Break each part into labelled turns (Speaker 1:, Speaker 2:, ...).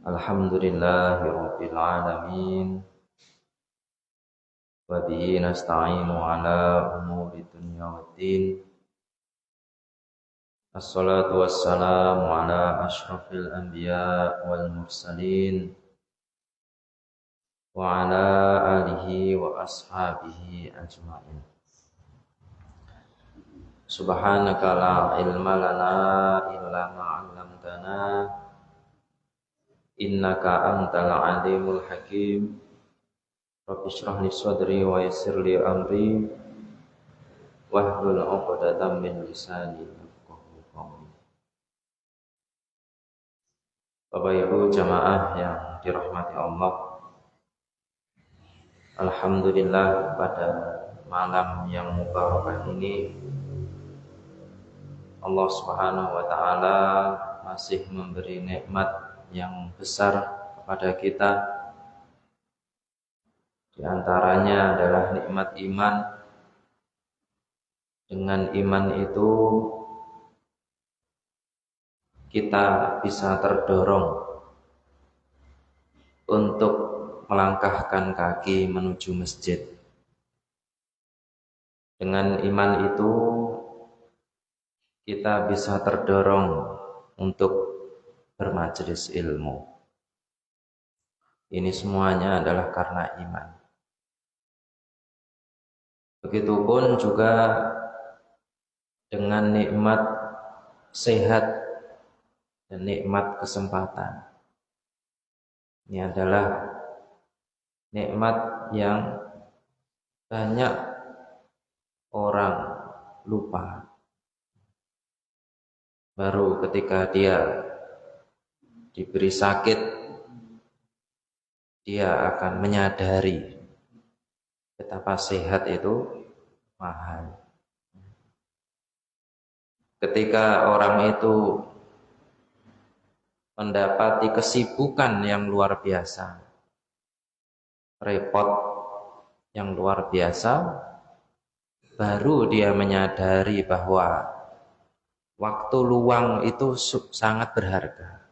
Speaker 1: Alhamdulillahirabbil alamin wa bihi nasta'inu ala umuri dunya waddin. Assalatu wassalamu ala asyrafil anbiya wal mursalin wa ala alihi wa ashabihi ajmain. Subhanaka la ilma lana illa ma 'allamtana innaka antal alimul hakim. Rabbi shrah li sadri wa yassir li amri wahlul 'uqdatam min lisani yafqahu qawli. Bapak Ibu jamaah yang dirahmati Allah, alhamdulillah pada malam yang mubarak ini Allah Subhanahu wa taala masih memberi nikmat yang besar kepada kita. Di antaranya adalah nikmat iman. Dengan iman itu kita bisa terdorong untuk melangkahkan kaki menuju masjid. Dengan iman itu kita bisa terdorong untuk bermajelis ilmu. Ini semuanya adalah karena iman. Begitupun juga dengan nikmat sehat dan nikmat kesempatan. Ini adalah nikmat yang banyak orang lupa. Baru ketika dia diberi sakit, dia akan menyadari betapa sehat itu mahal. Ketika orang itu mendapati kesibukan yang luar biasa, repot yang luar biasa, baru dia menyadari bahwa waktu luang itu sangat berharga.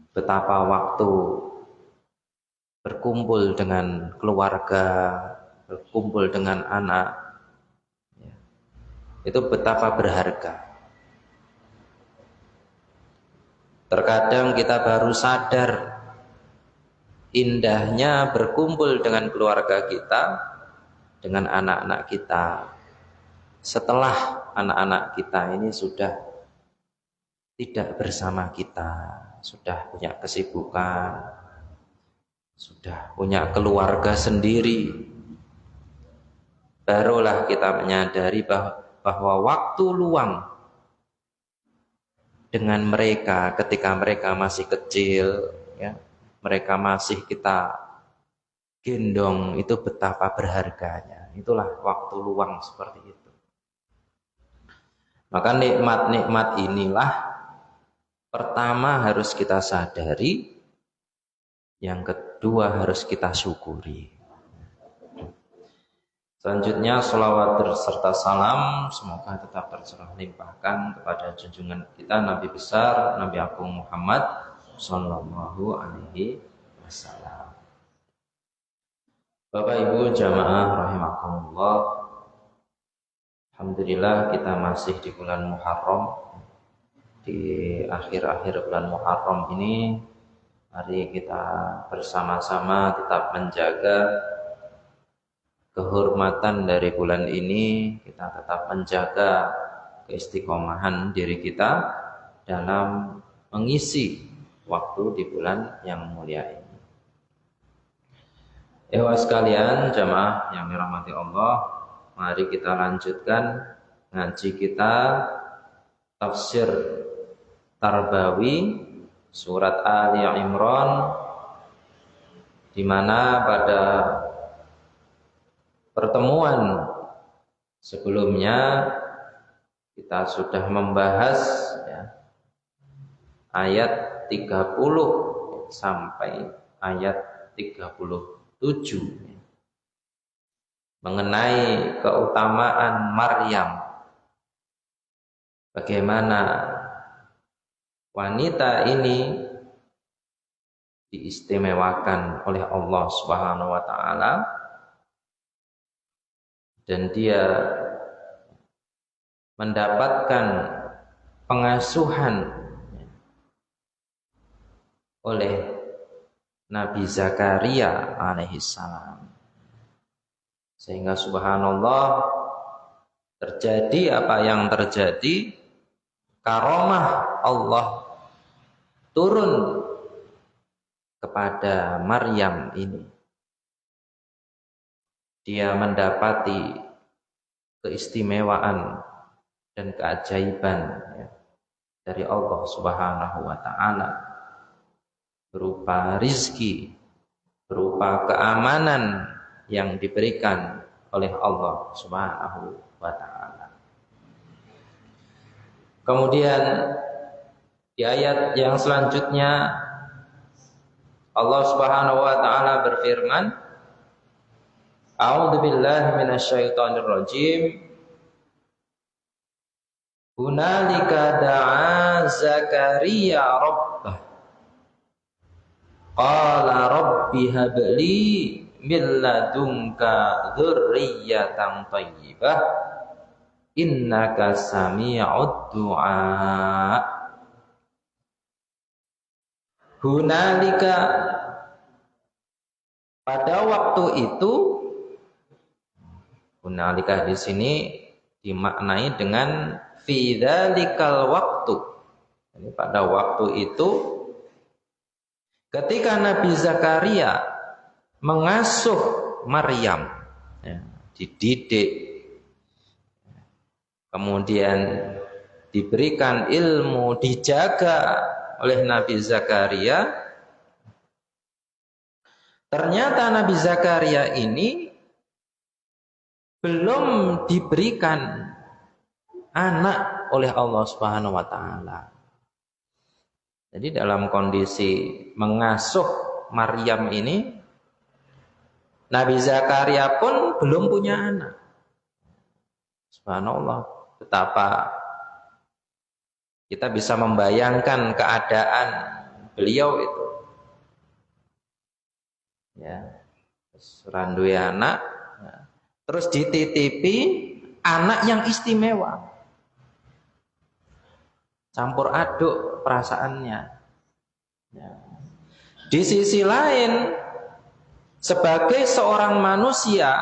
Speaker 1: Betapa waktu berkumpul dengan keluarga, berkumpul dengan anak, itu betapa berharga. Terkadang kita baru sadar indahnya berkumpul dengan keluarga kita, dengan anak-anak kita, setelah anak-anak kita ini sudah tidak bersama kita, sudah punya kesibukan, sudah punya keluarga sendiri. Barulah kita menyadari bahwa waktu luang dengan mereka ketika mereka masih kecil, ya, mereka masih kita gendong, itu betapa berharganya. Itulah waktu luang seperti itu. Maka nikmat-nikmat inilah pertama harus kita sadari, yang kedua harus kita syukuri. Selanjutnya sholawat serta salam semoga tetap tercurah limpahkan kepada junjungan kita Nabi besar Nabi Agung Muhammad Sallallahu Alaihi Wasallam. Bapak Ibu jamaah rahimakumullah, alhamdulillah kita masih di bulan Muharram. Di akhir-akhir bulan Muharram ini, mari kita bersama-sama tetap menjaga kehormatan dari bulan ini. Kita tetap menjaga keistiqomahan diri kita dalam mengisi waktu di bulan yang mulia ini. Sekalian jamaah yang dirahmati Allah, mari kita lanjutkan ngaji kita tafsir Tarbawi surat Ali Imran, di mana pada pertemuan sebelumnya kita sudah membahas, ya, ayat 30 sampai ayat 37 mengenai keutamaan Maryam. Bagaimana wanita ini diistimewakan oleh Allah Subhanahu wa taala, dan dia mendapatkan pengasuhan oleh Nabi Zakaria alaihissalam. Sehingga subhanallah terjadi apa yang terjadi, karomah Allah turun kepada Maryam ini. Dia mendapati keistimewaan dan keajaiban dari Allah Subhanahu wa taala, berupa rizki, berupa keamanan yang diberikan oleh Allah Subhanahu wa taala. Kemudian di ayat yang selanjutnya Allah Subhanahu wa taala berfirman, A'udzu billahi minasyaitonir rajim. Hunalika da'a Zakaria rabbah. Qala rabbi habli min ladunka dzurriyyatan thayyibah innaka sami'ud du'a. Hunalika, pada waktu itu, hunalika di sini dimaknai dengan fi dzalikal waktu. Ini pada waktu itu ketika Nabi Zakaria mengasuh Maryam, dididik, kemudian diberikan ilmu, dijaga oleh Nabi Zakaria. Ternyata Nabi Zakaria ini belum diberikan anak oleh Allah Subhanahu wa taala. Jadi dalam kondisi mengasuh Maryam ini, Nabi Zakaria pun belum punya anak. Subhanallah, betapa kita bisa membayangkan keadaan beliau itu. Ya, randuwe anak, terus dititipi anak yang istimewa. Campur aduk perasaannya. Ya. Di sisi lain, sebagai seorang manusia,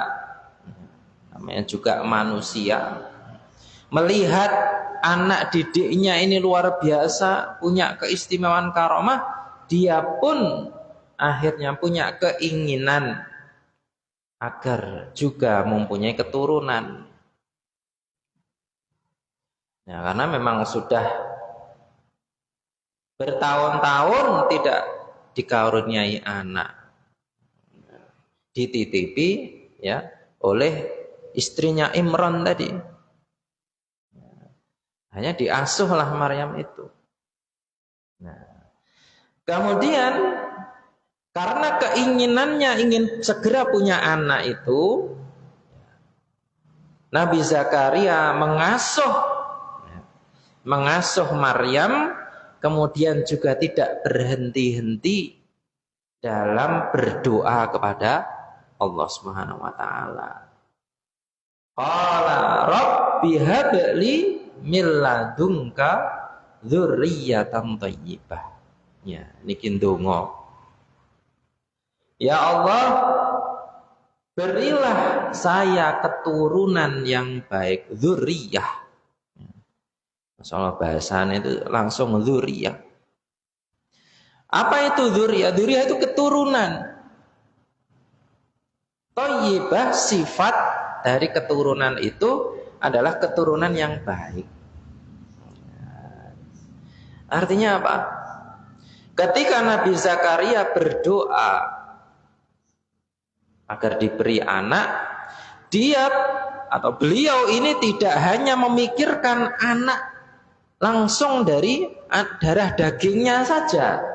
Speaker 1: namanya juga manusia, melihat anak didiknya ini luar biasa, punya keistimewaan karomah, dia pun akhirnya punya keinginan agar juga mempunyai keturunan. Ya, karena memang sudah bertahun-tahun tidak dikaruniai anak, dititipi ya oleh istrinya Imran tadi. Hanya diasuhlah Maryam itu. Nah, kemudian karena keinginannya ingin segera punya anak itu, Nabi Zakaria mengasuh Maryam, kemudian juga tidak berhenti-henti dalam berdoa kepada Allah Subhanahu wa taala. Qala rabbi habli min ladunka dzurriyyatan thayyibah. Ya, niki ndonga. Ya Allah, berilah saya keturunan yang baik, dzurriyyah. Masalah bahasanya itu langsung dzurriyyah. Apa itu dzurriyyah? Dzurriyyah itu keturunan. Thayyibah, sifat dari keturunan itu adalah keturunan yang baik. Artinya apa? Ketika Nabi Zakaria berdoa agar diberi anak, beliau ini tidak hanya memikirkan anak langsung dari darah dagingnya saja,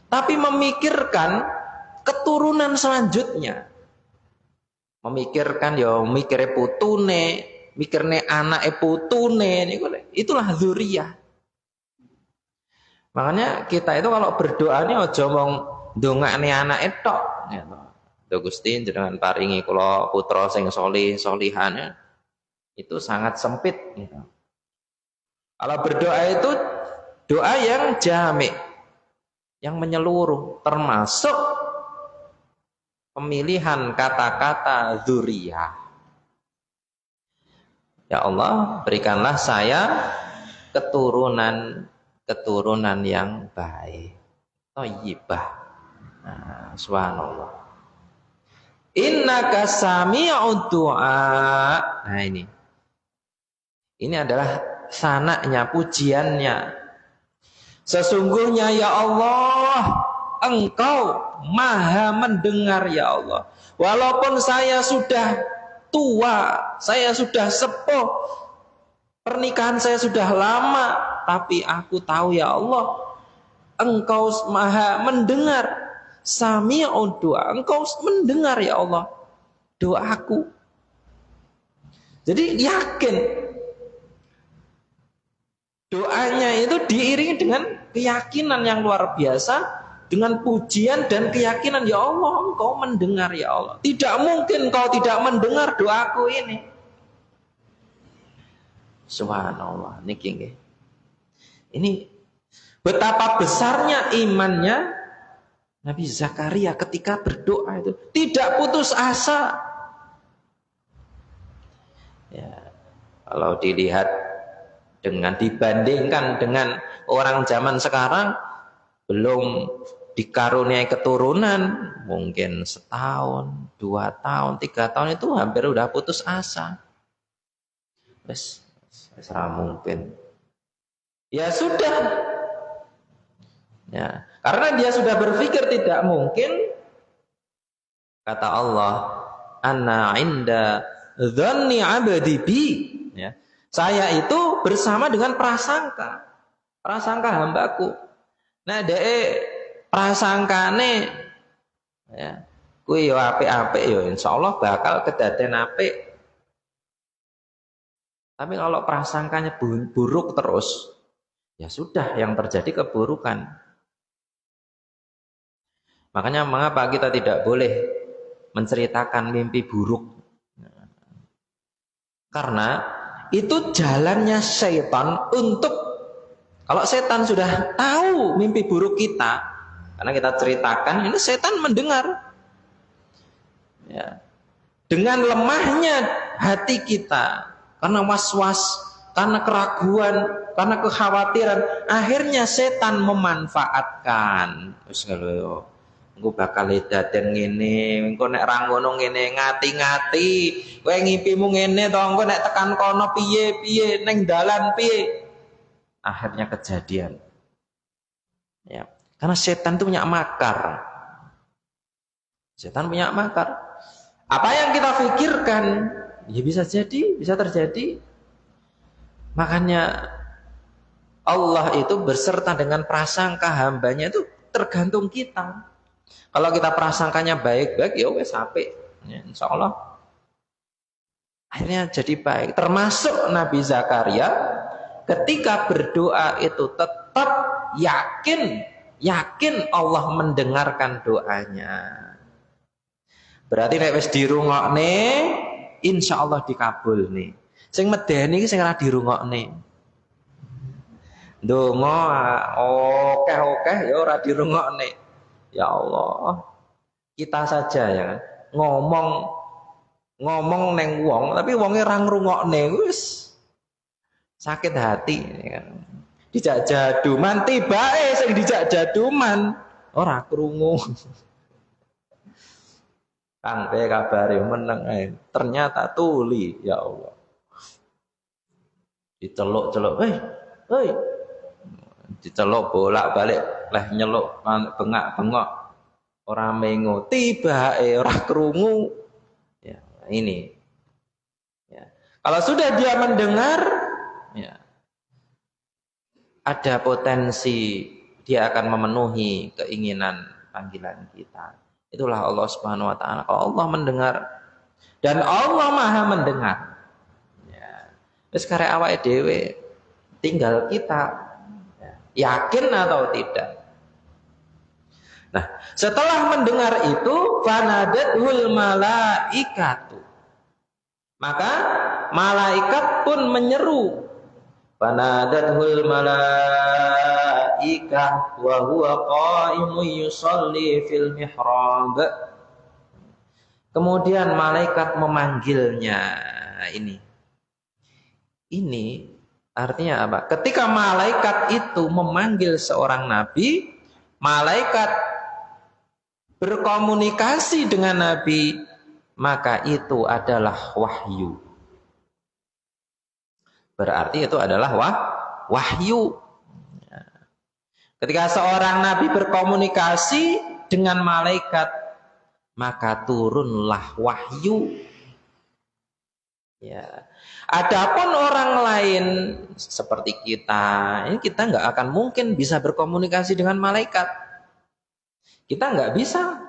Speaker 1: tapi memikirkan keturunan selanjutnya. Memikirkan mikire putune, mikirne anake putune, itulah dzurriyyah. Makanya kita itu kalau berdoa ini aja mong ndongakne anake tok gitu. Duh Gusti jenengan paringi kula putra sing solih solihan ya. Itu sangat sempit gitu. Kalau berdoa itu doa yang jami, yang menyeluruh, termasuk pemilihan kata-kata dzurriyyah. Ya Allah, berikanlah saya keturunan yang baik, thayyibah. Nah, subhanallah. Innaka sami'ud du'a. Nah ini adalah sanaknya, pujiannya. Sesungguhnya ya Allah, Engkau maha mendengar ya Allah. Walaupun saya sudah tua, saya sudah sepuh, pernikahan saya sudah lama, tapi aku tahu ya Allah, Engkau maha mendengar. Sami'ud du'a, Engkau mendengar ya Allah doaku. Jadi yakin doanya itu diiringi dengan keyakinan yang luar biasa, dengan pujian dan keyakinan ya Allah Engkau mendengar ya Allah. Tidak mungkin Engkau tidak mendengar doaku ini. Subhanallah niki nggih. Ini betapa besarnya imannya Nabi Zakaria ketika berdoa itu tidak putus asa. Ya, kalau dilihat dibandingkan dengan orang zaman sekarang belum dikaruniai keturunan, mungkin 1 tahun, 2 tahun, 3 tahun itu hampir udah putus asa. Wes mungkin. Ya sudah. Ya, karena dia sudah berpikir tidak mungkin, kata Allah, ana inda dzanni 'abdi bi, ya. Saya itu bersama dengan prasangka hambaku. Nah, prasangkane ya, kuwi yo apik-apik yo insyaallah bakal kedaden apik. Tapi kalau prasangkanya buruk terus, ya sudah yang terjadi keburukan. Makanya mengapa kita tidak boleh menceritakan mimpi buruk? Karena itu jalannya setan untuk, kalau setan sudah tahu mimpi buruk kita, karena kita ceritakan, ini setan mendengar. Ya. Dengan lemahnya hati kita, karena was-was, karena keraguan, karena kekhawatiran, akhirnya setan memanfaatkan. Engko bakal daden ngene, engko nek ra ngono ngene, ngati-ngati, kowe ngimpimu ngene to, engko nek tekan kono piye-piye, ning dalan piye. Akhirnya kejadian. Ya, karena setan itu punya makar. Setan punya makar. Apa yang kita pikirkan, ya bisa jadi, bisa terjadi. Makanya Allah itu berserta dengan prasangka hambanya itu tergantung kita. Kalau kita prasangkanya baik-baik, ya wes apik. Ya, insya Allah akhirnya jadi baik. Termasuk Nabi Zakaria ketika berdoa itu tetap yakin Allah mendengarkan doanya. Berarti nek wis dirungokne, insya Allah dikabul nih. Sing medeni iki sing ora dirungokne. Ndonga okeh ya ora dirungokne. Ya Allah, kita saja ya kan ngomong neng wong, tapi wonge ra ngrungokne wis sakit hati ya kan. Dijak jaduman tibake sing dijak jaduman ora krungu. Kang pe kabare meneng ae. Ternyata tuli, ya Allah. Diceluk-celuk, hei. Diceluk bolak-balik leh nyeluk bengak-bengok ora mengo tibake ora krungu. Ya, ini. Ya. Kalau sudah dia mendengar, ya. Ada potensi dia akan memenuhi keinginan panggilan kita. Itulah Allah Subhanahu wa taala. Kalau Allah mendengar dan Allah Maha mendengar. Ya. Wis karek awake dhewe tinggal kita Yakin atau tidak? Nah, setelah mendengar itu, fanadathul malaikatu. Maka malaikat pun menyeru. Fanadathul malaikah wa huwa qa'imun yusalli fil mihrab. Kemudian malaikat memanggilnya. Ini artinya apa? Ketika malaikat itu memanggil seorang nabi, malaikat berkomunikasi dengan nabi, maka itu adalah wahyu. Berarti itu adalah wahyu. Ketika seorang nabi berkomunikasi dengan malaikat, maka turunlah wahyu. Ya. Adapun orang lain seperti kita, ini kita nggak akan mungkin bisa berkomunikasi dengan malaikat. Kita nggak bisa.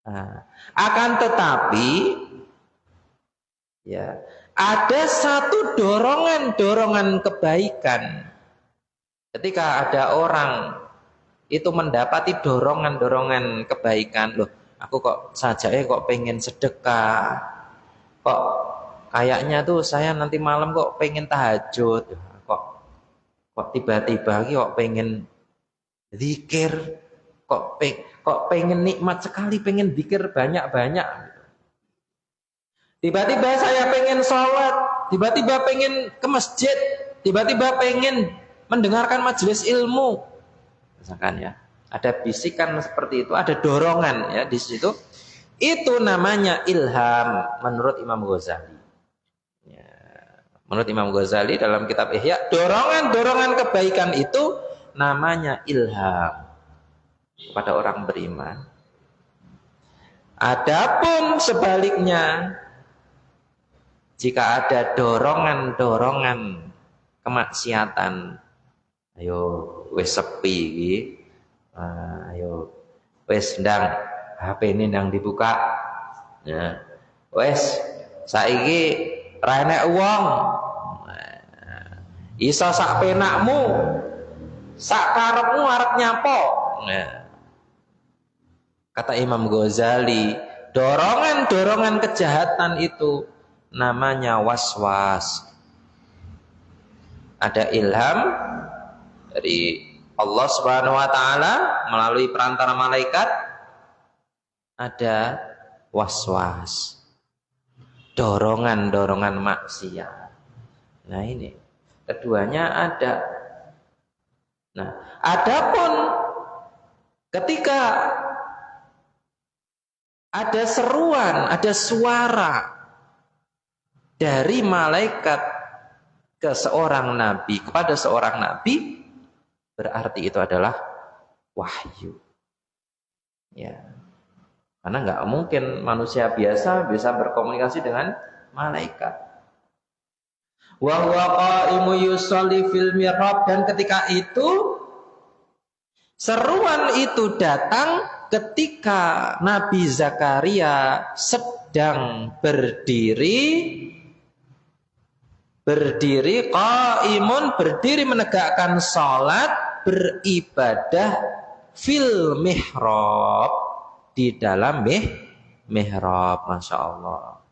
Speaker 1: Nah, akan tetapi, ya, ada satu dorongan kebaikan. Ketika ada orang itu mendapati dorongan kebaikan, loh, aku kok saja kok pengen sedekah, kok kayaknya tuh saya nanti malam kok pengen tahajud, kok tiba-tiba kok pengen zikir, kok pengen nikmat sekali, pengen zikir banyak-banyak. Tiba-tiba saya pengen sholat, tiba-tiba pengen ke masjid, tiba-tiba pengen mendengarkan majelis ilmu. Misalkan ya, ada bisikan seperti itu, ada dorongan ya di situ. Itu namanya ilham menurut Imam Ghazali. Ya, menurut Imam Ghazali dalam kitab Ihya, dorongan kebaikan itu namanya ilham kepada orang beriman. Adapun sebaliknya, jika ada dorongan kemaksiatan, ayo wis sepi iki, ayo wis ndang HP ini ndang dibuka, ya wis saiki ra enek wong, iso sak penakmu, sak karepmu arep nyapo. Nah, kata Imam Ghazali, dorongan kejahatan itu namanya waswas. Ada ilham dari Allah Subhanahu wa taala melalui perantara malaikat, ada waswas. Dorongan maksiat. Nah, ini keduanya ada. Nah, adapun ketika ada seruan, ada suara dari malaikat ke seorang nabi, kepada seorang nabi, berarti itu adalah wahyu. Ya. Karena nggak mungkin manusia biasa bisa berkomunikasi dengan malaikat. Wa huwa qa'imun yusalli fil mihrab, dan ketika itu seruan itu datang ketika Nabi Zakaria sedang berdiri qaimun, berdiri menegakkan salat, beribadah fil mihrab, di dalam mihrab. Masya Allah.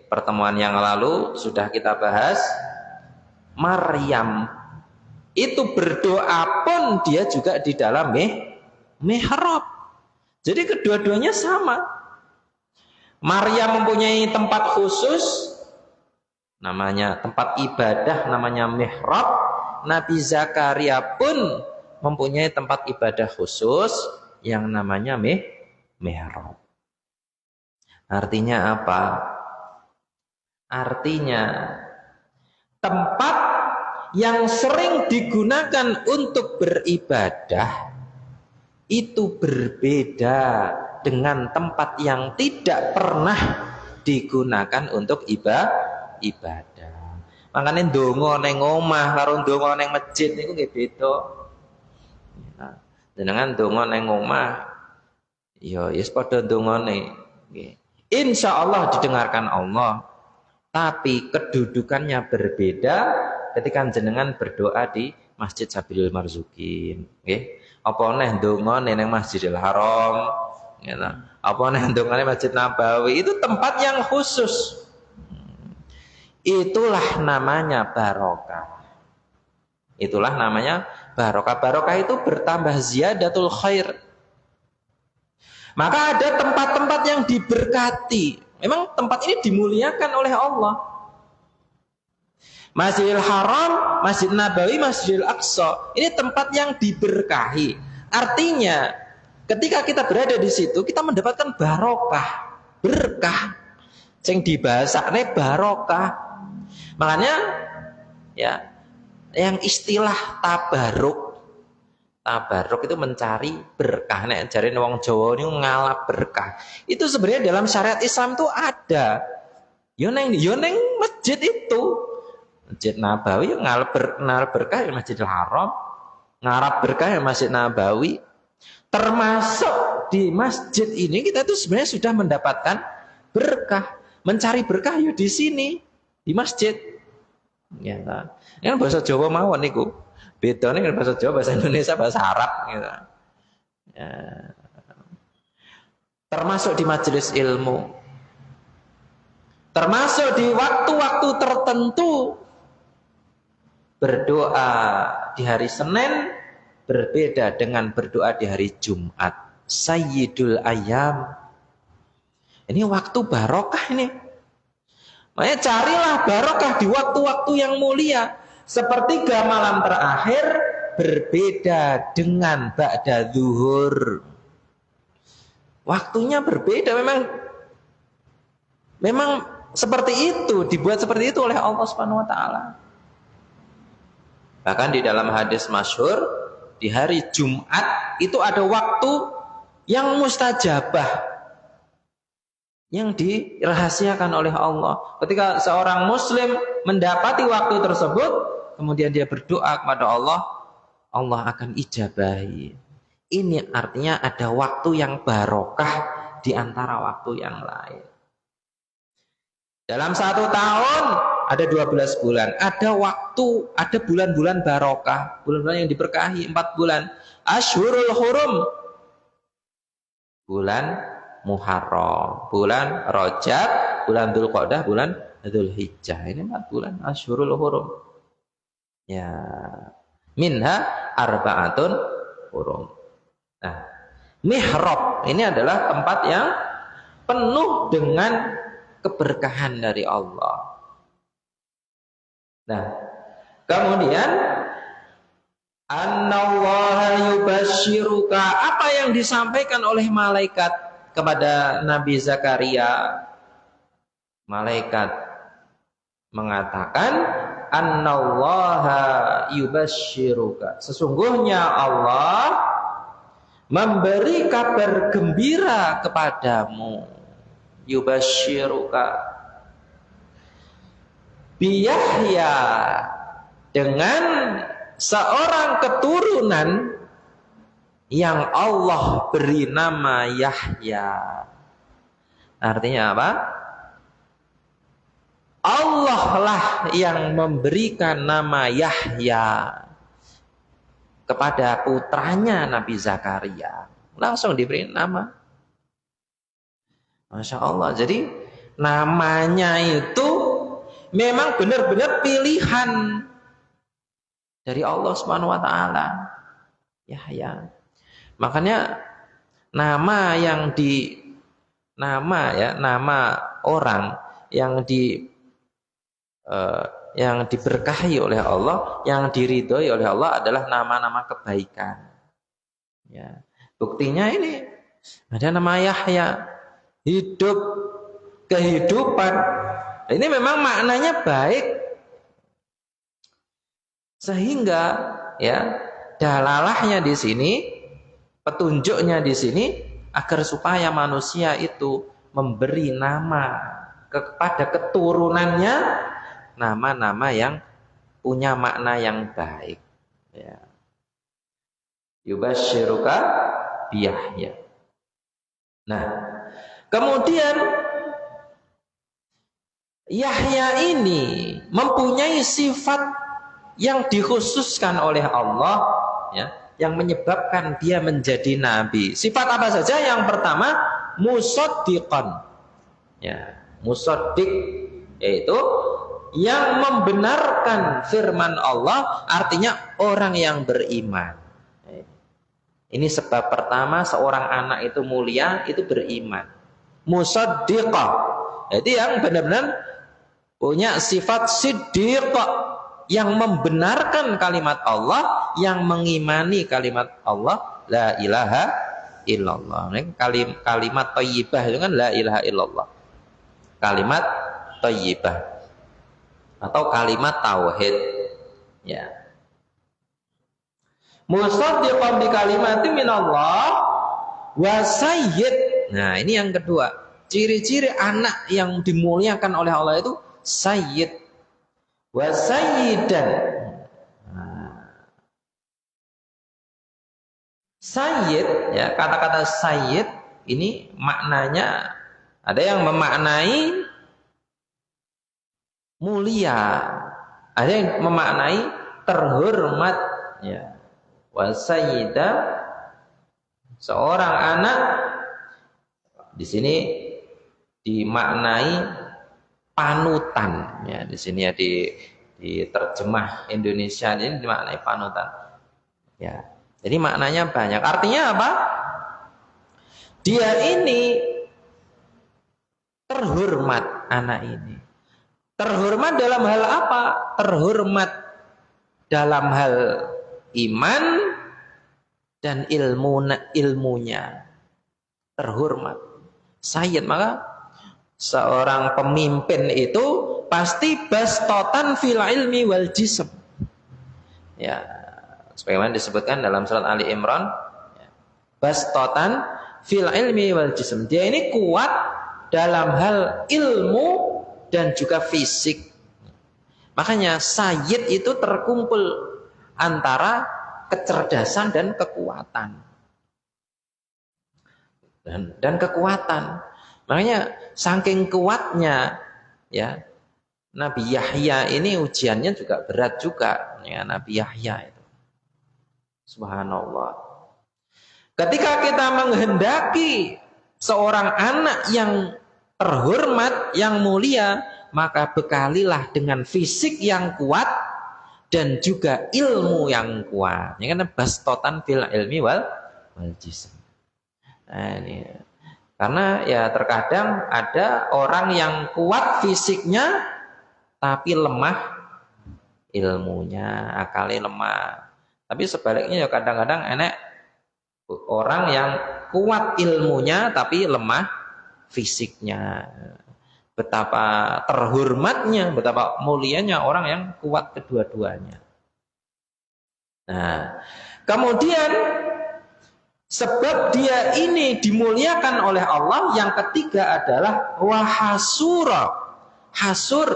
Speaker 1: Pertemuan yang lalu sudah kita bahas, Maryam itu berdoa pun dia juga di dalam mihrab. Jadi kedua-duanya sama. Maryam mempunyai tempat khusus, namanya tempat ibadah, namanya mihrab. Nabi Zakaria pun mempunyai tempat ibadah khusus yang namanya mihrab. Artinya apa? Artinya tempat yang sering digunakan untuk beribadah itu berbeda dengan tempat yang tidak pernah digunakan untuk ibadah. Makanya ndonga ning omah karo ndonga ning masjid niku nggih beda. Nah, jenengan ndonga ning omah ya wis padha ndongane nggih. Insyaallah didengarkan Allah. Tapi kedudukannya berbeda ketika jenengan berdoa di Masjid Sabilil Marzukin, nggih. Apa neh ndonga ning Masjidil Haram, gitu. Apa neh ndongane Masjid Nabawi, itu tempat yang khusus. Itulah namanya barokah. Itulah namanya barokah. Barokah itu bertambah ziyadatul khair. Maka ada tempat-tempat yang diberkati. Memang tempat ini dimuliakan oleh Allah. Masjidil Haram, Masjid Nabawi, Masjidil Aqsa, ini tempat yang diberkahi. Artinya, ketika kita berada di situ, kita mendapatkan barokah, berkah. Sing dibahasane barokah. Makanya, ya, yang istilah tabaruk itu mencari berkah. Nek jare wong Jawa niku ngalap berkah. Itu sebenarnya dalam syariat Islam itu ada. Yo neng masjid itu. Masjid Nabawi ngalap berkah di Masjidil Haram, ngarap berkah di Masjid Nabawi. Termasuk di masjid ini kita itu sebenarnya sudah mendapatkan berkah. Mencari berkah yo di sini, di masjid. Ya kan? Ini bahasa Jawa mawon niku. Bedane kan bahasa Jawa, bahasa Indonesia, bahasa Arab gitu. Ya. Termasuk di majelis ilmu. Termasuk di waktu-waktu tertentu. Berdoa di hari Senin berbeda dengan berdoa di hari Jumat. Sayyidul Ayyam. Ini waktu barokah ini. Makanya carilah barokah di waktu-waktu yang mulia. Sepertiga malam terakhir berbeda dengan ba'da zuhur. Waktunya berbeda, memang seperti itu, dibuat seperti itu oleh Allah Subhanahu wa taala. Bahkan di dalam hadis masyhur, di hari Jumat itu ada waktu yang mustajabah, yang dirahasiakan oleh Allah. Ketika seorang muslim mendapati waktu tersebut, kemudian dia berdoa kepada Allah, Allah akan ijabahi. Ini artinya ada waktu yang barokah di antara waktu yang lain. Dalam 1 tahun ada 12 bulan. Ada waktu, ada bulan-bulan barokah. Bulan-bulan yang diberkahi, 4 bulan. Ashhurul Hurum. Bulan Muharram, bulan Rajab, bulan Dzulqa'dah, bulan Dzulhijjah. Ini 4 bulan Ashhurul Hurum. Ya, minha arba'atun hurum. Nah, mihrab ini adalah tempat yang penuh dengan keberkahan dari Allah. Nah, kemudian annallaha yubashshiruka, apa yang disampaikan oleh malaikat kepada Nabi Zakaria? Malaikat mengatakan annallaha yubashshiruka, sesungguhnya Allah memberi kabar gembira kepadamu. Yubashshiruka biyahya, dengan seorang keturunan yang Allah beri nama Yahya. Artinya apa? Allah lah yang memberikan nama Yahya kepada putranya Nabi Zakaria. Langsung diberi nama. Masya Allah. Jadi namanya itu memang benar-benar pilihan dari Allah Subhanahu wa taala. Yahya. Makanya nama orang yang diberkahi oleh Allah, yang diridhoi oleh Allah adalah nama-nama kebaikan. Ya. Buktinya ini ada nama Yahya, hidup, kehidupan. Ini memang maknanya baik. Sehingga ya, dalalahnya di sini, petunjuknya di sini agar supaya manusia itu memberi nama kepada keturunannya nama-nama yang punya makna yang baik. Ya. Yubashshiruka biyahya. Nah, kemudian Yahya ini mempunyai sifat yang dikhususkan oleh Allah, ya, yang menyebabkan dia menjadi nabi. Sifat apa saja? Yang pertama, musaddiqan. Ya, musaddiq yaitu yang membenarkan firman Allah, artinya orang yang beriman. Ini sebab pertama seorang anak itu mulia, itu beriman. Musaddiqah, jadi yang benar-benar punya sifat siddiq, yang membenarkan kalimat Allah, yang mengimani kalimat Allah, la ilaha illallah. Kalimat thayyibah itu kan la ilaha illallah. Kalimat thayyibah atau kalimat tauhid, ya. Musaddiqan bi kalimatin minallah wa sayyid. Nah, ini yang kedua. Ciri-ciri anak yang dimuliakan oleh Allah itu sayyid wa sayyidan. Sayyid, ya, kata-kata sayyid ini maknanya ada yang memaknai mulia, ada yang memaknai terhormat, ya. Wa sayyida, seorang anak di sini dimaknai panutan, ya. Di sini ya di terjemah Indonesia ini dimaknai panutan, ya. Jadi maknanya banyak. Artinya apa? Dia ini terhormat, anak ini. Terhormat dalam hal apa? Terhormat dalam hal iman dan ilmunya. Terhormat. Sayyid, maka seorang pemimpin itu pasti bastotan fil ilmi wal jism. Ya, sebagaimana disebutkan dalam surat Ali Imran, ya, bastotan fil ilmi wal jism. Dia ini kuat dalam hal ilmu dan juga fisik. Makanya sayyid itu terkumpul antara kecerdasan dan kekuatan. Dan kekuatan. Makanya saking kuatnya, ya, Nabi Yahya ini ujiannya juga berat juga, ya, Nabi Yahya itu. Subhanallah. Ketika kita menghendaki seorang anak yang terhormat, yang mulia, maka bekalilah dengan fisik yang kuat dan juga ilmu yang kuat. Ya kan, bastotan fil ilmi wal jism. Nah, ini. Karena ya terkadang ada orang yang kuat fisiknya tapi lemah ilmunya, akalnya lemah. Tapi sebaliknya ya kadang-kadang enek orang yang kuat ilmunya tapi lemah fisiknya. Betapa terhormatnya, betapa mulianya orang yang kuat kedua-duanya. Nah, kemudian sebab dia ini dimuliakan oleh Allah, yang ketiga adalah wahasura. Hasur,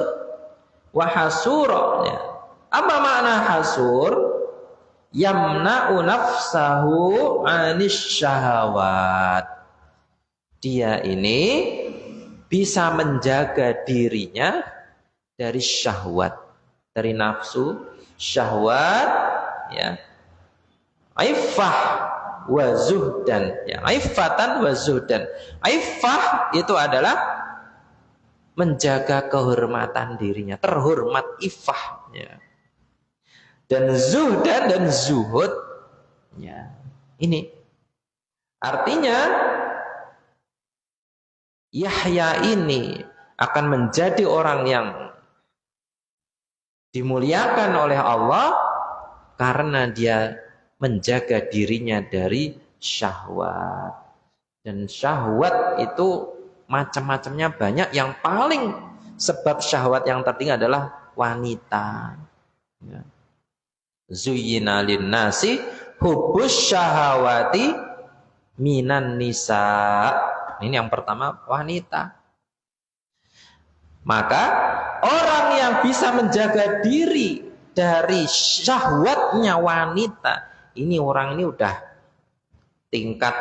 Speaker 1: wahasura. Apa makna hasur? Yamna'u nafsahu anis syahawat. Dia ini bisa menjaga dirinya dari syahwat, dari nafsu, syahwat, ya. Aifah wa zuhdan, ya. Aifatan wa zuhdan. Aifah itu adalah menjaga kehormatan dirinya, terhormat, ifah, ya. Dan zuhdan dan zuhud, ya. Ini artinya Yahya ini akan menjadi orang yang dimuliakan oleh Allah karena dia menjaga dirinya dari syahwat. Dan syahwat itu macam-macamnya banyak. Yang paling sebab syahwat yang tertinggi adalah wanita. Ya. Zuyyina linnasi hubbus syahawati minan nisa. Ini yang pertama, wanita. Maka orang yang bisa menjaga diri dari syahwatnya wanita, ini orang ini udah tingkat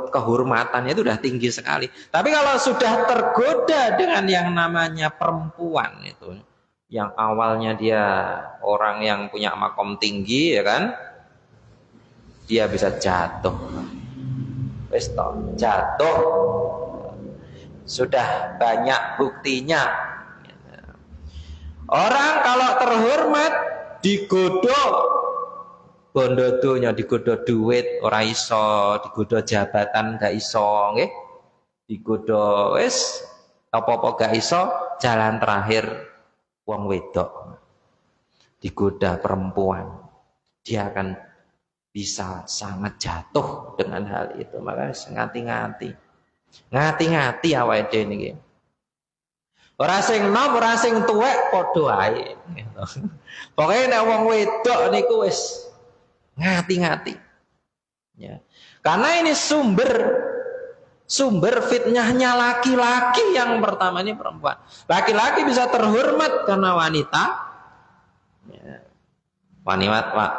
Speaker 1: kehormatannya itu udah tinggi sekali. Tapi kalau sudah tergoda dengan yang namanya perempuan itu, yang awalnya dia orang yang punya makom tinggi, ya kan, dia bisa jatuh. Wis jatuh, sudah banyak buktinya. Orang kalau terhormat digoda bondo donya, digoda duit ora iso, digoda jabatan gak iso, nggih. Digoda wis apa-apa gak iso, jalan terakhir wong wedok. Digoda perempuan, dia akan bisa sangat jatuh dengan hal itu. Maka ngati-ngati. Ngati-ngati awake dhewe niki. Ora sing nom, ora sing tuwek padha ae. Pokoke nek wong wedok niku wis ngati-ngati. Ya. Karena ini sumber fitnahnya laki-laki yang pertama ini perempuan. Laki-laki bisa terhormat karena wanita. Ya.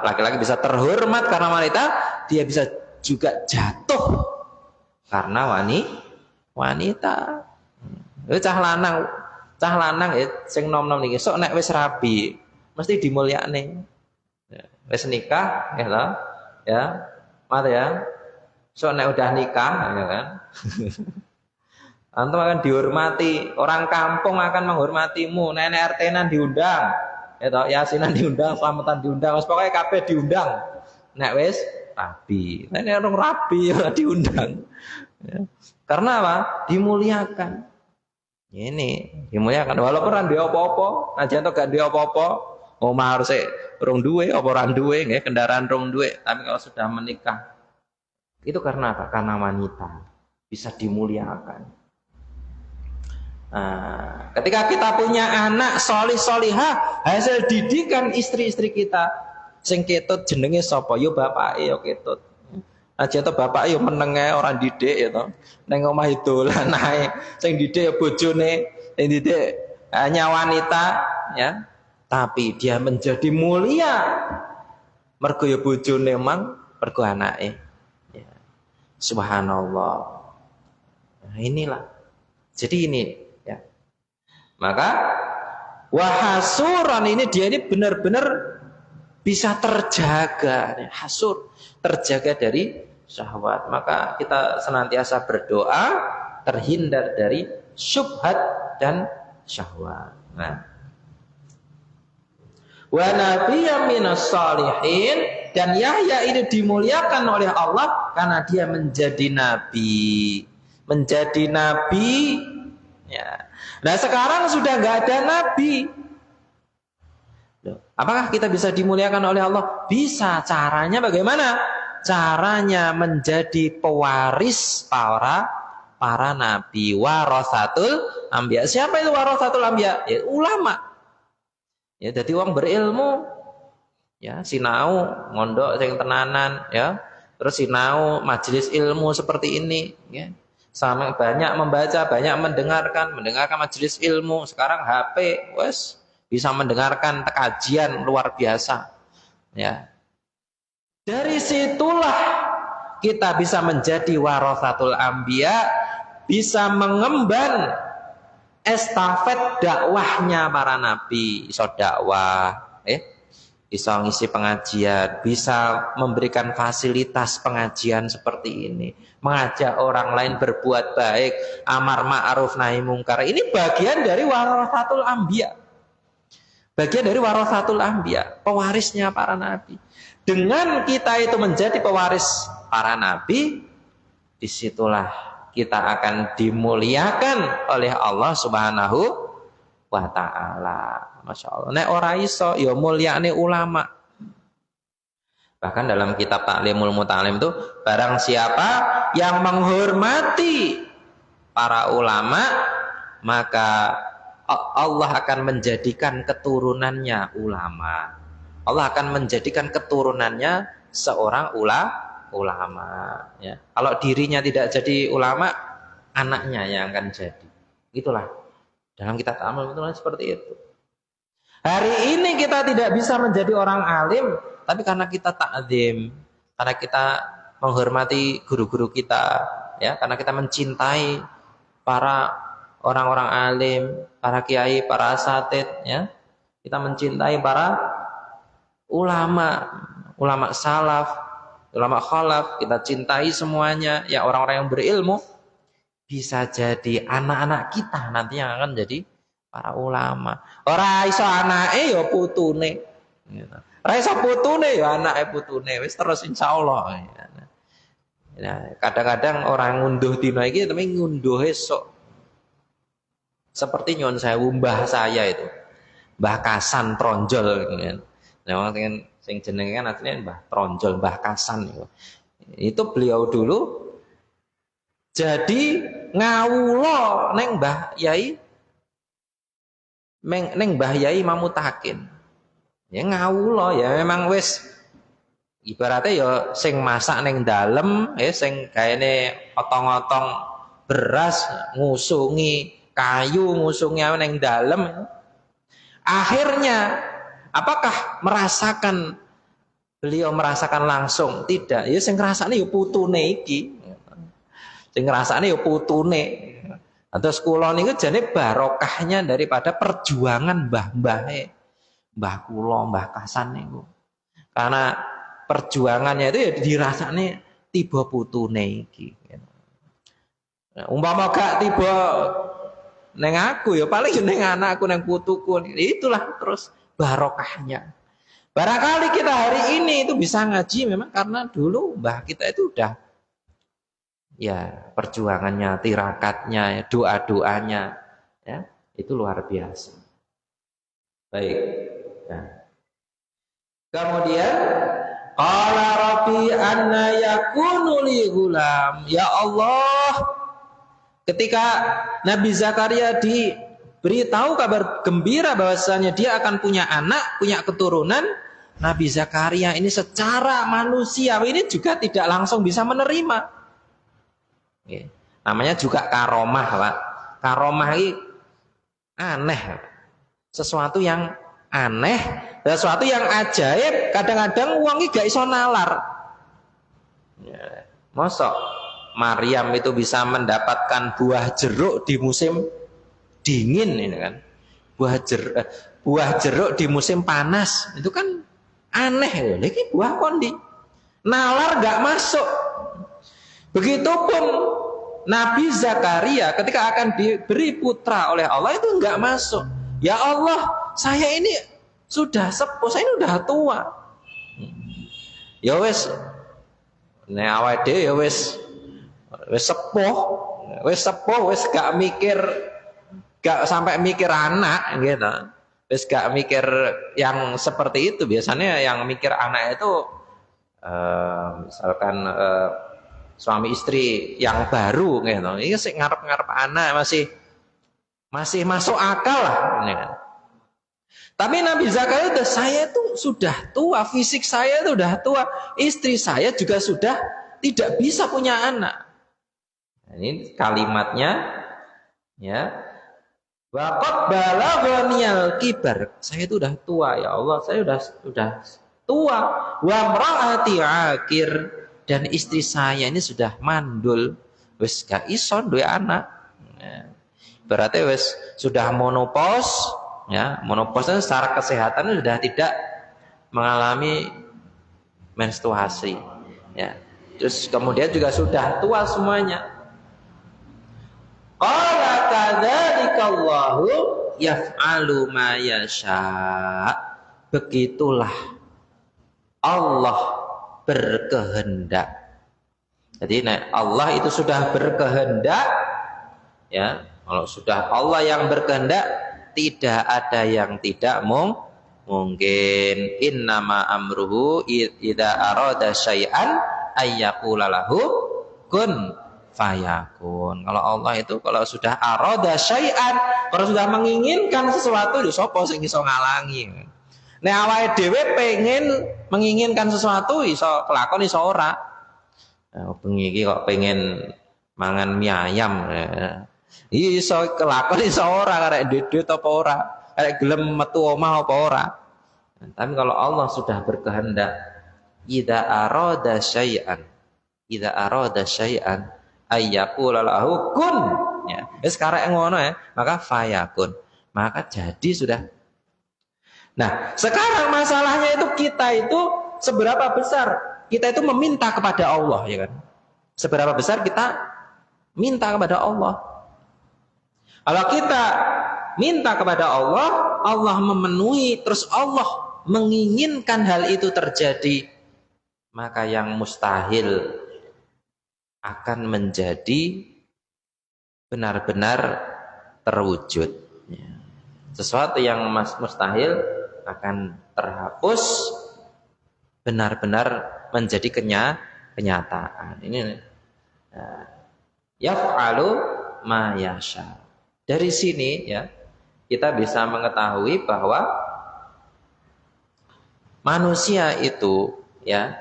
Speaker 1: Laki-laki bisa terhormat karena wanita, dia bisa juga jatuh karena wanita. Cah lanang sing nom-nom niki sok nek wis rabi mesti dimulyakne. Wis nikah ya toh. Ya. Mate ya. Sok nek udah nikah ya kan. Antum akan dihormati, orang kampung akan menghormatimu, nenek RT-nan diundang. Ya toh, yasinan diundang, selamatan diundang, wis pokoke kabeh diundang. Nek wis rabi. Nek orang rabi ya diundang. Ya. Karena apa? Dimuliakan. Ini dimuliakan walaupun ora duwe apa-apa, aja to gak duwe apa-apa, omah harus rong duwe apa ora duwe nggih, kendaraan rong duwe, tapi kalau sudah menikah itu karena apa? Karena wanita bisa dimuliakan. Nah, ketika kita punya anak solih-solihah hasil didikan istri-istri kita, sing ketut jenenge sapa? Yo bapake yo ketut. Aja to bapak yo meneng ae ora didik ya to. Ning omah dolan ae. Sing didik ya bojone, sing didik hanya wanita ya. Tapi dia menjadi mulia mergo ya bojone mang, mergo anake. Ya. Subhanallah. Nah, inilah. Jadi ini ya. Maka wahasuran ini dia ini benar-benar bisa terjaga, hasur, terjaga dari syahwat. Maka kita senantiasa berdoa terhindar dari syubhat dan syahwat. Nah, wa nabiyyan minas salihin, dan Yahya ini dimuliakan oleh Allah karena dia menjadi nabi. Menjadi nabi ya. Nah, sekarang sudah enggak ada nabi. Apakah kita bisa dimuliakan oleh Allah? Bisa. Caranya bagaimana? Caranya menjadi pewaris para nabi, warasatul anbiya. Siapa itu warasatul anbiya? Ya, ulama. Ya, jadi wong berilmu. Ya, sinau mondok sing tenanan ya. Terus sinau majelis ilmu seperti ini ya. Sama banyak membaca, banyak mendengarkan majelis ilmu. Sekarang HP, wes bisa mendengarkan kajian luar biasa. Ya. Dari situlah kita bisa menjadi warasatul anbiya, bisa mengemban estafet dakwahnya para nabi, iso dakwah, bisa ngisi pengajian, bisa memberikan fasilitas pengajian seperti ini, mengajak orang lain berbuat baik, amar ma'ruf nahi mungkar. Ini bagian dari warasatul anbiya. Bagian dari warasatul anbiya, pewarisnya para nabi. Dengan kita itu menjadi pewaris para nabi, disitulah kita akan dimuliakan oleh Allah Subhanahu wa ta'ala. Masya Allah. Nek ora iso ya mulyane ulama. Bahkan dalam kitab Ta'limul Muta'alim itu, barang siapa yang menghormati para ulama, maka Allah akan menjadikan keturunannya ulama. Allah akan menjadikan keturunannya seorang ulama. Ya. Kalau dirinya tidak jadi ulama, anaknya yang akan jadi. Itulah dalam kitab Ta'limul Muta'alim seperti itu. Hari ini kita tidak bisa menjadi orang alim, tapi karena kita ta'zim, karena kita menghormati guru-guru kita, ya, karena kita mencintai para orang-orang alim, para kiai, para asatid, ya. Kita mencintai para ulama, ulama salaf, ulama khalaf, kita cintai semuanya, ya orang-orang yang berilmu. Bisa jadi anak-anak kita nanti yang akan jadi para ulama. Ora iso anake ya putune. Ora iso putune ya anake putune. Wis terus insyaallah. Ya, kadang-kadang orang ngunduh dina iki tapi ngunduh esok. Seperti nyuwun sewu mbah saya itu. Mbah Kasan Tronjol gitu. Nah, sing jenenge kan asline Mbah Tronjol, Mbah Kasan itu. Itu beliau dulu jadi ngawula neng Mbah Yai neng Mbah Yai Mamutakin. Ya ngawula ya memang wis ibaratnya ya sing masak neng dalem ya sing gaene otong-otong beras ngusungi kayu ngusungi neng dalem. Akhirnya apakah beliau merasakan langsung? Tidak. Ya sing ngrasakne ya putune iki. Sing ngrasakne ya putune. Terus kula niku jane barokahnya daripada perjuangan mbah-mbahe. Mbah kula, Mbah Kasan niku. Karena perjuangannya itu ya dirasakne tiba putune iki. Umpama gak tiba neng aku ya paling neng anakku neng putuku. Itulah terus barokahnya. Barangkali kita hari ini itu bisa ngaji memang karena dulu mbah kita itu udah ya perjuangannya, tirakatnya, doa-doanya ya itu luar biasa. Baik. Nah. Kemudian qala rabbi anna yakunu li gulam. Ya Allah, ketika Nabi Zakaria diberitahu kabar gembira bahwasanya dia akan punya anak, punya keturunan, Nabi Zakaria ini secara manusiawi ini juga tidak langsung bisa menerima. Namanya juga karomah, Pak. Karomah ini aneh. Sesuatu yang aneh, sesuatu yang ajaib, kadang-kadang wong iki gak iso nalar. Ya, mosok Maryam itu bisa mendapatkan buah jeruk di musim dingin ini kan. Buah jeruk di musim panas itu kan aneh. Lagi buah kondi nalar gak masuk. Begitupun Nabi Zakaria ketika akan diberi putra oleh Allah itu enggak masuk. Ya Allah, saya ini sudah sepuh, saya ini sudah tua. Ya wis, nek awake dhewe ya wis sepuh, wis gak sampai mikir anak gitu. Wis gak mikir yang seperti itu. Biasanya yang mikir anak itu misalkan suami istri yang baru gitu. Ini sih ngarep-ngarep anak masih masuk akal lah ini kan. Tapi Nabi Zakaria itu saya itu sudah tua, fisik saya itu sudah tua, istri saya juga sudah tidak bisa punya anak. Nah, ini kalimatnya ya. Waqad balaghaniyal kibar. Saya itu sudah tua ya Allah, saya sudah tua. Wa mraati akir. Dan istri saya ini sudah mandul, wis gak iso duwe anak. Ya. Berarti wis sudah monopos, ya. Monopos secara kesehatan sudah tidak mengalami menstruasi, ya. Terus kemudian juga sudah tua semuanya. Qala kadzalikallahu yaf'alu ma yasha. Begitulah Allah berkehendak. Jadi Allah itu sudah berkehendak, ya. Kalau sudah Allah yang berkehendak, tidak ada yang tidak mungkin. Innama amruhu idza arada syai'an ayyaqula lahu kun fayakun. Kalau Allah itu kalau sudah arada syai'an, kalau sudah menginginkan sesuatu, lho sapa sing iso ngalangi? Nek awake dhewe pengen menginginkan sesuatu iso kelakon iso ora. Bengi iki kok pengen mangan mie ayam. Iso kelakon iso ora karek duit apa ora. Karek gelem metu omah apa ora. Tapi kalau Allah sudah berkehendak, idza arada syai'an ayyaqula lahu kun. Ya, wis karek ngono ya, maka fayakun. Maka jadi sudah. Nah, sekarang masalahnya itu kita itu seberapa besar kita itu meminta kepada Allah, ya kan? Seberapa besar kita minta kepada Allah. Kalau kita minta kepada Allah, Allah memenuhi, terus Allah menginginkan hal itu terjadi, maka yang mustahil akan menjadi benar-benar terwujud. Sesuatu yang mustahil akan terhapus, benar-benar menjadi kenyataan. Ini yaf'alu ma yasha. Dari sini ya kita bisa mengetahui bahwa manusia itu ya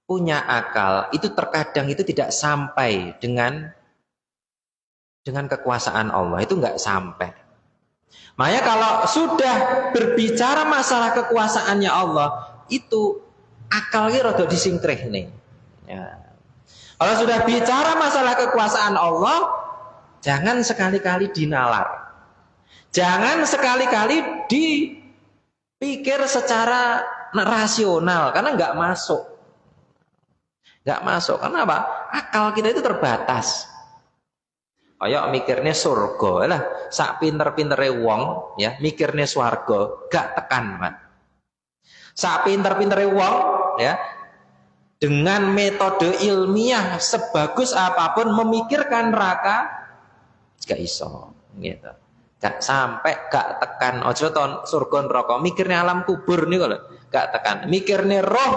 Speaker 1: punya akal, itu terkadang itu tidak sampai dengan kekuasaan Allah, itu enggak sampai. Makanya kalau sudah berbicara masalah kekuasaannya Allah, itu akalnya rada disingkrih nih. Ya. Kalau sudah bicara masalah kekuasaan Allah, jangan sekali-kali dinalar. Jangan sekali-kali dipikir secara rasional, karena nggak masuk. Nggak masuk, karena apa? Akal kita itu terbatas. Kayak mikirnya surga lah, sak pinter-pintere wong ya, mikirnya swarga gak tekan, Pak. Sak pinter-pintere wong ya, dengan metode ilmiah sebagus apapun memikirkan neraka gak iso gitu. Gak sampai, gak tekan. Ojo ton surga neraka, mikirnya alam kubur nih kalau gak tekan. Mikirnya roh,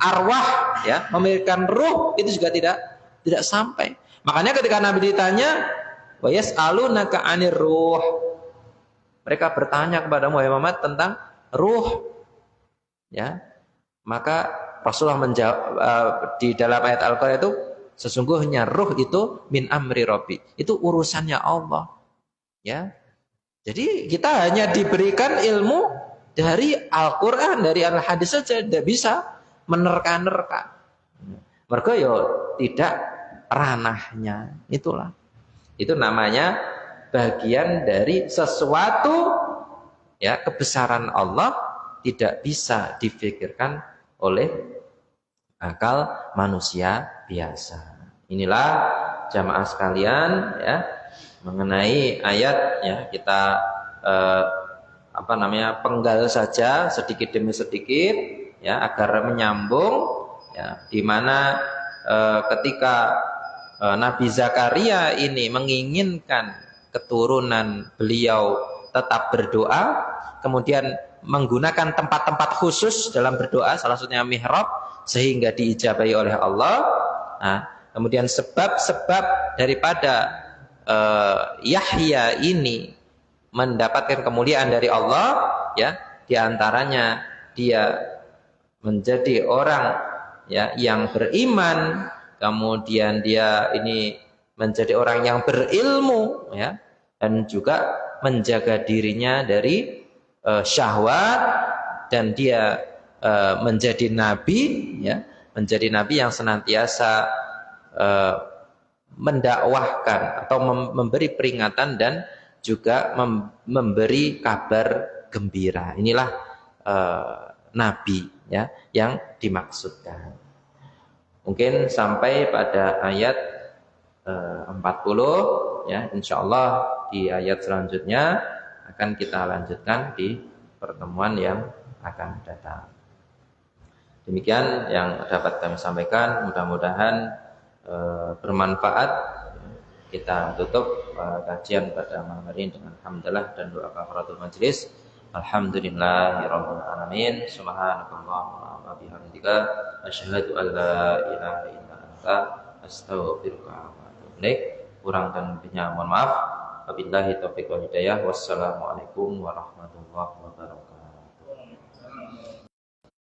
Speaker 1: arwah ya, memikirkan ruh itu juga tidak sampai. Makanya ketika Nabi ditanya, wa yas'alunaka 'anir ruh. Mereka bertanya kepada Muhammad tentang ruh. Ya. Maka Rasulullah menjawab di dalam ayat Al-Qur'an itu, sesungguhnya ruh itu min amri rabbi. Itu urusannya Allah. Ya. Jadi kita hanya diberikan ilmu dari Al-Qur'an, dari Al-Hadis saja, tidak bisa menerka-nerka. Mergo yo tidak ranahnya, itulah. Itu namanya bagian dari sesuatu ya, kebesaran Allah tidak bisa difikirkan oleh akal manusia biasa. Inilah jamaah sekalian ya, mengenai ayat ya, kita penggal saja sedikit demi sedikit ya, agar menyambung ya, di mana ketika Nabi Zakaria ini menginginkan keturunan beliau tetap berdoa, kemudian menggunakan tempat-tempat khusus dalam berdoa, salah satunya mihrab, sehingga diijabahi oleh Allah. Nah, kemudian sebab-sebab daripada Yahya ini mendapatkan kemuliaan dari Allah, ya, diantaranya dia menjadi orang ya yang beriman, kemudian dia ini menjadi orang yang berilmu ya, dan juga menjaga dirinya dari syahwat, dan dia menjadi nabi ya, menjadi nabi yang senantiasa mendakwahkan atau memberi peringatan dan juga memberi kabar gembira. Inilah nabi ya yang dimaksudkan. Mungkin sampai pada ayat 40 ya, insyaallah di ayat selanjutnya akan kita lanjutkan di pertemuan yang akan datang. Demikian yang dapat kami sampaikan, mudah-mudahan bermanfaat. Kita tutup kajian pada malam hari ini dengan hamdalah dan doa kafaratul majelis. Alhamdulillahirabbil alamin. Subhanakallahumma wa bihamdika asyhadu an la ilaha illa anta astaghfiruka wa atubu ilaik. Kurang dan lebihnya mohon maaf. Wabillahi taufiq wal hidayah. Wassalamualaikum warahmatullahi wabarakatuh.